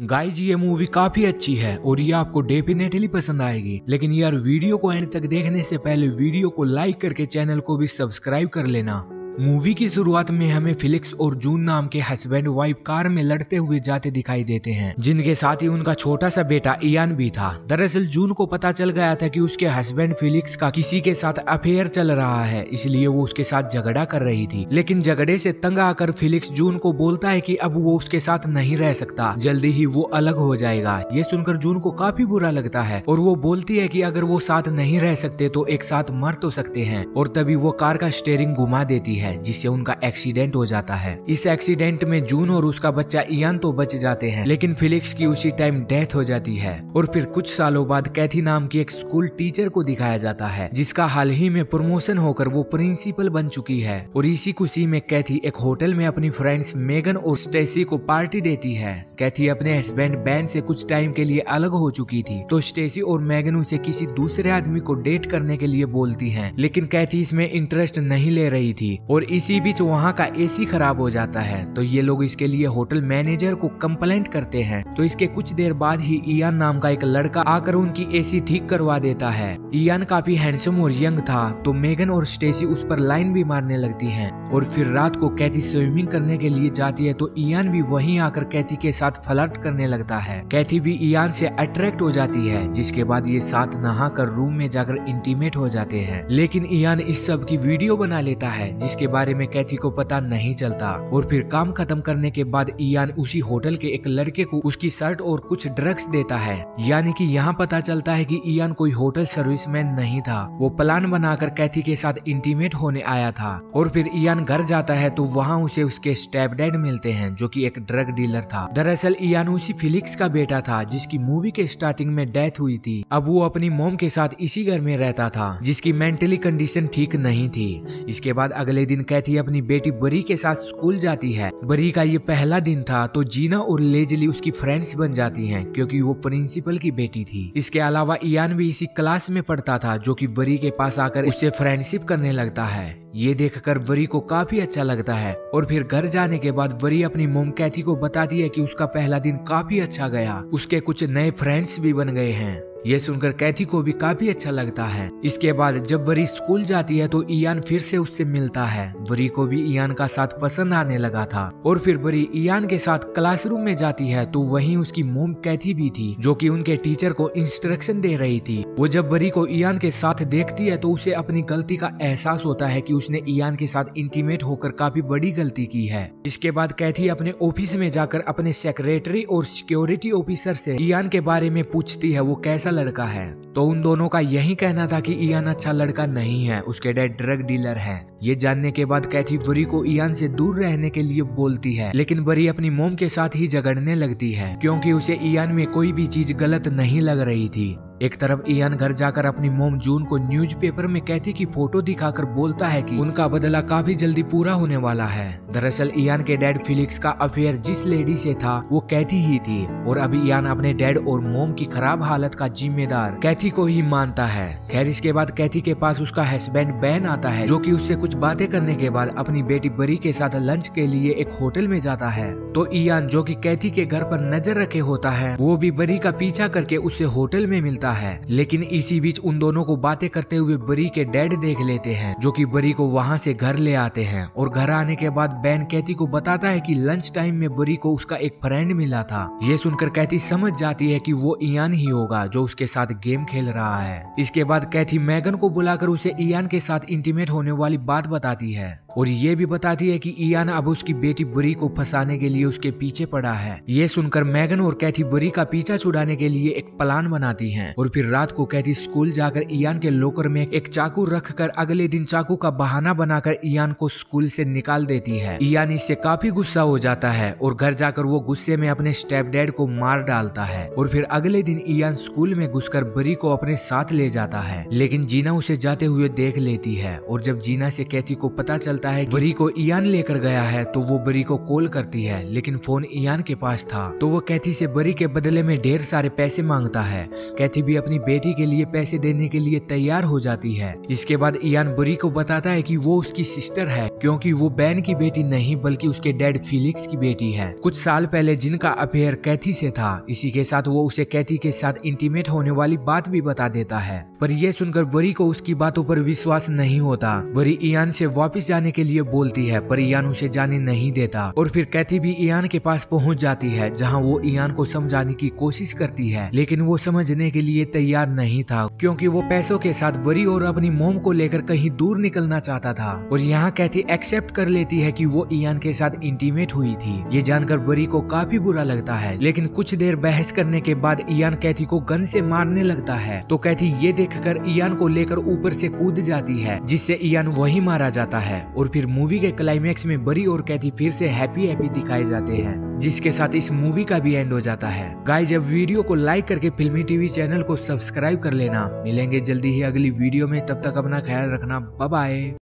Guys ये movie काफी अच्छी है और ये आपको डेफिनेटली पसंद आएगी, लेकिन यार वीडियो को एंड तक देखने से पहले वीडियो को लाइक करके चैनल को भी सब्सक्राइब कर लेना। मूवी की शुरुआत में हमें फिलिक्स और जून नाम के हस्बैंड वाइफ कार में लड़ते हुए जाते दिखाई देते हैं, जिनके साथ ही उनका छोटा सा बेटा इयान भी था। दरअसल जून को पता चल गया था कि उसके हस्बैंड फिलिक्स का किसी के साथ अफेयर चल रहा है, इसलिए वो उसके साथ झगड़ा कर रही थी। लेकिन झगड़े से तंग आकर फिलिक्स जून को बोलता है कि अब वो उसके साथ नहीं रह सकता, जल्दी ही वो अलग हो जाएगा। ये सुनकर जून को काफी बुरा लगता है और वो बोलती है कि अगर वो साथ नहीं रह सकते तो एक साथ मर तो सकते हैं। और तभी वो कार का स्टीयरिंग घुमा देती है, जिससे उनका एक्सीडेंट हो जाता है। इस एक्सीडेंट में जून और उसका बच्चा इयान तो बच जाते हैं, लेकिन फिलिक्स की उसी टाइम डेथ हो जाती है। और फिर कुछ सालों बाद कैथी नाम की एक स्कूल टीचर को दिखाया जाता है, जिसका हाल ही में प्रमोशन होकर वो प्रिंसिपल बन चुकी है। और इसी खुशी में कैथी एक होटल में अपनी फ्रेंड्स मेगन और स्टेसी को पार्टी देती है। कैथी अपने हस्बैंड बैन से कुछ टाइम के लिए अलग हो चुकी थी, तो स्टेसी और मेगन उसे किसी दूसरे आदमी को डेट करने के लिए बोलती हैं, लेकिन कैथी इसमें इंटरेस्ट नहीं ले रही थी। और इसी बीच वहाँ का एसी खराब हो जाता है, तो ये लोग इसके लिए होटल मैनेजर को कंप्लेंट करते हैं। तो इसके कुछ देर बाद ही इयान नाम का एक लड़का आकर उनकी एसी ठीक करवा देता है। इयान काफी हैंडसम और यंग था, तो मेगन और स्टेसी उस पर लाइन भी मारने लगती हैं। और फिर रात को कैथी स्विमिंग करने के लिए जाती है, तो इयान भी वहीं आकर कैथी के साथ फ्लर्ट करने लगता है। कैथी भी इयान से अट्रैक्ट हो जाती है, जिसके बाद ये साथ नहाकर रूम में जाकर इंटीमेट हो जाते हैं। लेकिन इयान इस सब की वीडियो बना लेता है, जिसके बारे में कैथी को पता नहीं चलता। और फिर काम खत्म करने के बाद इयान उसी होटल के एक लड़के को उसकी शर्ट और कुछ ड्रग्स देता है। यानी कि यहाँ पता चलता है कि इयान कोई होटल सर्विसमैन नहीं था, वो प्लान बनाकर कैथी के साथ इंटीमेट होने आया था। और फिर इयान घर जाता है, तो वहाँ उसे उसके स्टेप डैड मिलते हैं, जो कि एक ड्रग डीलर था। दरअसल इयान उसी फिलिक्स का बेटा था, जिसकी मूवी के स्टार्टिंग में डेथ हुई थी। अब वो अपनी मॉम के साथ इसी घर में रहता था, जिसकी मेंटली कंडीशन ठीक नहीं थी। इसके बाद अगले दिन कैथी अपनी बेटी बरी के साथ स्कूल जाती है। बरी का ये पहला दिन था, तो जीना और लेजली उसकी फ्रेंड्स बन जाती हैं, क्योंकि वो प्रिंसिपल की बेटी थी। इसके अलावा इयान भी इसी क्लास में पढ़ता था, जो कि बरी के पास आकर उससे फ्रेंडशिप करने लगता है। ये देखकर बरी को काफी अच्छा लगता है। और फिर घर जाने के बाद बरी अपनी मोम कैथी को बताती है कि उसका पहला दिन काफी अच्छा गया, उसके कुछ नए फ्रेंड्स भी बन गए हैं। ये सुनकर कैथी को भी काफी अच्छा लगता है। इसके बाद जब बरी स्कूल जाती है, तो इयान फिर से उससे मिलता है। बरी को भी इयान का साथ पसंद आने लगा था। और फिर बरी इयान के साथ क्लासरूम में जाती है, तो वहीं उसकी मोम कैथी भी थी, जो कि उनके टीचर को इंस्ट्रक्शन दे रही थी। वो जब बरी को इयान के साथ देखती है, तो उसे अपनी गलती का एहसास होता है कि उसने इयान के साथ इंटीमेट होकर काफी बड़ी गलती की है। इसके बाद कैथी अपने ऑफिस में जाकर अपने सेक्रेटरी और सिक्योरिटी ऑफिसर से इयान के बारे में पूछती है, वो कैसा लड़का है। तो उन दोनों का यही कहना था कि इयान अच्छा लड़का नहीं है, उसके डैड ड्रग डीलर है। ये जानने के बाद कैथी बरी को इयान से दूर रहने के लिए बोलती है, लेकिन बरी अपनी मोम के साथ ही झगड़ने लगती है, क्योंकि उसे इयान में कोई भी चीज गलत नहीं लग रही थी। एक तरफ इयान घर जाकर अपनी मोम जून को न्यूज़पेपर में कैथी की फोटो दिखाकर बोलता है कि उनका बदला काफी जल्दी पूरा होने वाला है। दरअसल इयान के डैड फिलिक्स का अफेयर जिस लेडी से था, वो कैथी ही थी। और अभी इयान अपने डैड और मोम की खराब हालत का जिम्मेदार कैथी को ही मानता है। खैर इसके बाद कैथी के पास उसका हस्बैंड बैन आता है, जो कि उससे कुछ बातें करने के बाद अपनी बेटी बरी के साथ लंच के लिए एक होटल में जाता है। तो इयान, जो कि कैथी के घर पर नजर रखे होता है, वो भी बरी का पीछा करके उससे होटल में मिलता है। लेकिन इसी बीच उन दोनों को बातें करते हुए बरी के डैड देख लेते हैं, जो कि बरी को वहां से घर ले आते हैं। और घर आने के बाद बैन कैथी को बताता है कि लंच टाइम में बरी को उसका एक फ्रेंड मिला था। ये सुनकर कैथी समझ जाती है कि वो इयान ही होगा, जो उसके साथ गेम खेल रहा है। इसके बाद कैथी मेगन को बुलाकर उसे इयान के साथ इंटीमेट होने वाली बात बताती है, और ये भी बताती है कि इयान अब उसकी बेटी बरी को फंसाने के लिए उसके पीछे पड़ा है। ये सुनकर मेगन और कैथी बरी का पीछा छुड़ाने के लिए एक प्लान बनाती हैं। और फिर रात को कैथी स्कूल जाकर इयान के लॉकर में एक चाकू रखकर अगले दिन चाकू का बहाना बनाकर इयान को स्कूल से निकाल देती है। इयान इससे काफी गुस्सा हो जाता है और घर जाकर वो गुस्से में अपने स्टेप डैड को मार डालता है। और फिर अगले दिन इयान स्कूल में घुसकर बरी को अपने साथ ले जाता है, लेकिन जीना उसे जाते हुए देख लेती है। और जब जीना से कैथी को पता चलता है बरी को इयान लेकर गया है, तो वो बरी को कॉल करती है, लेकिन फोन इयान के पास था। तो वो कैथी से बरी के बदले में ढेर सारे पैसे मांगता है। कैथी भी अपनी बेटी के लिए पैसे देने के लिए तैयार हो जाती है। इसके बाद इयान बरी को बताता है कि वो उसकी सिस्टर है, क्योंकि वो बैन की बेटी नहीं बल्कि उसके डैड फिलिक्स की बेटी है। कुछ साल पहले जिनका अफेयर कैथी से था, इसी के साथ वो उसे कैथी के साथ इंटीमेट होने वाली बात भी बता देता है। पर यह सुनकर बरी को उसकी बातों पर विश्वास नहीं होता। बरी इयान से वापस जाने के लिए बोलती है पर इयान उसे जाने नहीं देता और फिर कैथी भी इयान के पास पहुंच जाती है, जहां वो इयान को समझाने की कोशिश करती है, लेकिन वो समझने के लिए तैयार नहीं था क्योंकि वो पैसों के साथ बरी और अपनी मोम को लेकर कहीं दूर निकलना चाहता था। और यहाँ कैथी एक्सेप्ट कर लेती है कि वो इयान के साथ इंटीमेट हुई थी। ये जानकर बरी को काफी बुरा लगता है, लेकिन कुछ देर बहस करने के बाद इयान कैथी को गन से मारने लगता है तो कैथी ये देखकर इयान को लेकर ऊपर से कूद जाती है, जिससे इयान वही मारा जाता है। और फिर मूवी के क्लाइमैक्स में बरी और कैथी फिर से हैप्पी हैप्पी दिखाए जाते हैं, जिसके साथ इस मूवी का भी एंड हो जाता है। गाइस, अब वीडियो को लाइक करके फिल्मी टीवी चैनल को सब्सक्राइब कर लेना। मिलेंगे जल्दी ही अगली वीडियो में, तब तक अपना ख्याल रखना। Bye bye.